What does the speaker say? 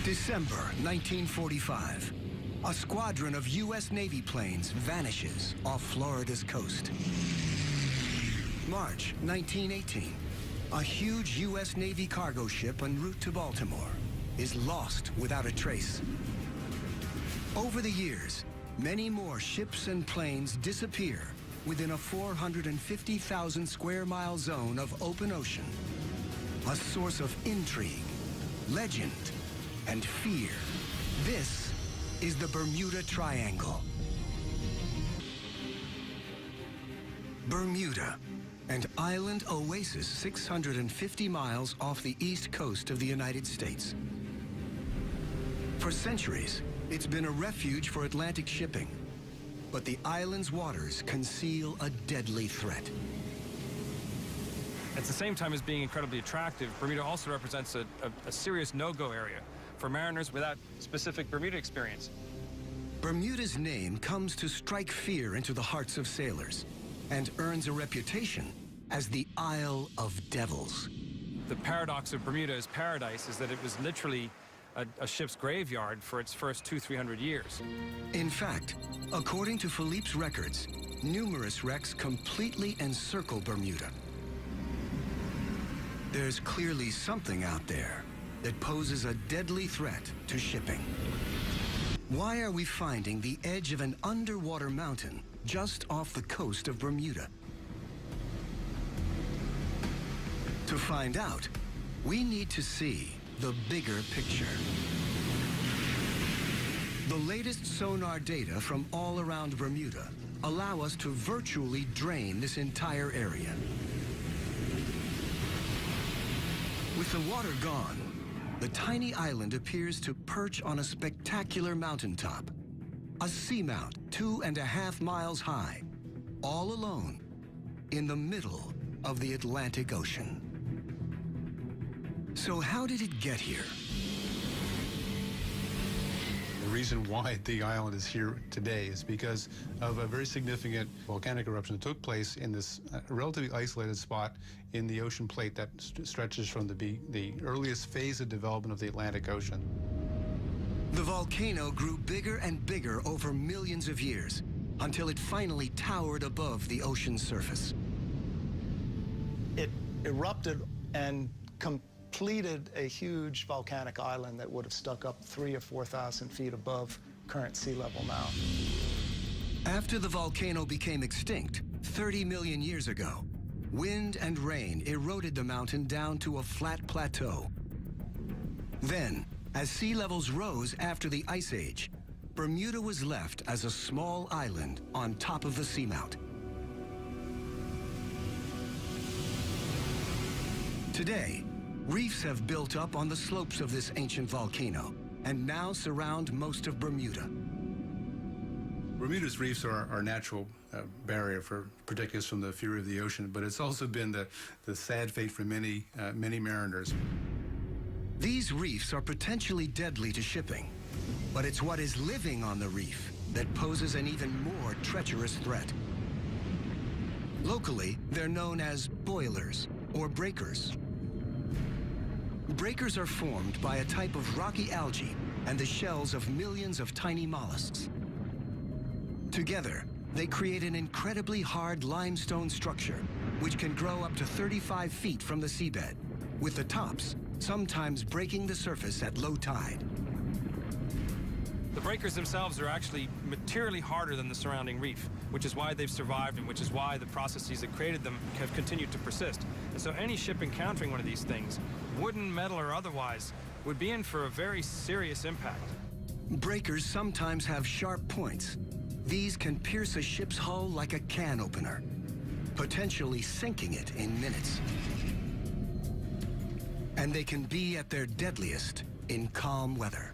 December 1945. A squadron of U.S. Navy planes vanishes off Florida's coast. March 1918. A huge U.S. Navy cargo ship en route to Baltimore is lost without a trace. Over the years, many more ships and planes disappear within a 450,000 square mile zone of open ocean. A source of intrigue, legend, and fear. This is the Bermuda Triangle. Bermuda, an island oasis 650 miles off the east coast of the United States. For centuries, it's been a refuge for Atlantic shipping, but the island's waters conceal a deadly threat. At the same time as being incredibly attractive, Bermuda also represents a serious no-go area for mariners without specific Bermuda experience. Bermuda's name comes to strike fear into the hearts of sailors and earns a reputation as the Isle of Devils. The paradox of Bermuda's paradise is that it was literally a ship's graveyard for its first 200-300 years. In fact, according to Philippe's records, numerous wrecks completely encircle Bermuda. There's clearly something out there that poses a deadly threat to shipping. Why are we finding the edge of an underwater mountain just off the coast of Bermuda? To find out, we need to see the bigger picture. The latest sonar data from all around Bermuda allow us to virtually drain this entire area. With the water gone, the tiny island appears to perch on a spectacular mountaintop, a seamount 2.5 miles high, all alone in the middle of the Atlantic Ocean. So how did it get here? The reason why the island is here today is because of a very significant volcanic eruption that took place in this relatively isolated spot in the ocean plate that stretches from the earliest phase of development of the Atlantic Ocean. The volcano grew bigger and bigger over millions of years until it finally towered above the ocean's surface. It erupted and completed a huge volcanic island that would have stuck up 3,000 or 4,000 feet above current sea level now. After the volcano became extinct 30 million years ago, wind and rain eroded the mountain down to a flat plateau. Then, as sea levels rose after the Ice Age, Bermuda was left as a small island on top of the seamount. Today, reefs have built up on the slopes of this ancient volcano and now surround most of Bermuda. Bermuda's reefs are our natural barrier for protecting us from the fury of the ocean, but it's also been the sad fate for many mariners. These reefs are potentially deadly to shipping, but it's what is living on the reef that poses an even more treacherous threat. Locally, they're known as boilers or breakers. Breakers are formed by a type of rocky algae and the shells of millions of tiny mollusks. Together, they create an incredibly hard limestone structure, which can grow up to 35 feet from the seabed, with the tops sometimes breaking the surface at low tide. The breakers themselves are actually materially harder than the surrounding reef, which is why they've survived and which is why the processes that created them have continued to persist. And so any ship encountering one of these things, wooden, metal, or otherwise, would be in for a very serious impact. Breakers sometimes have sharp points. These can pierce a ship's hull like a can opener, potentially sinking it in minutes. And they can be at their deadliest in calm weather.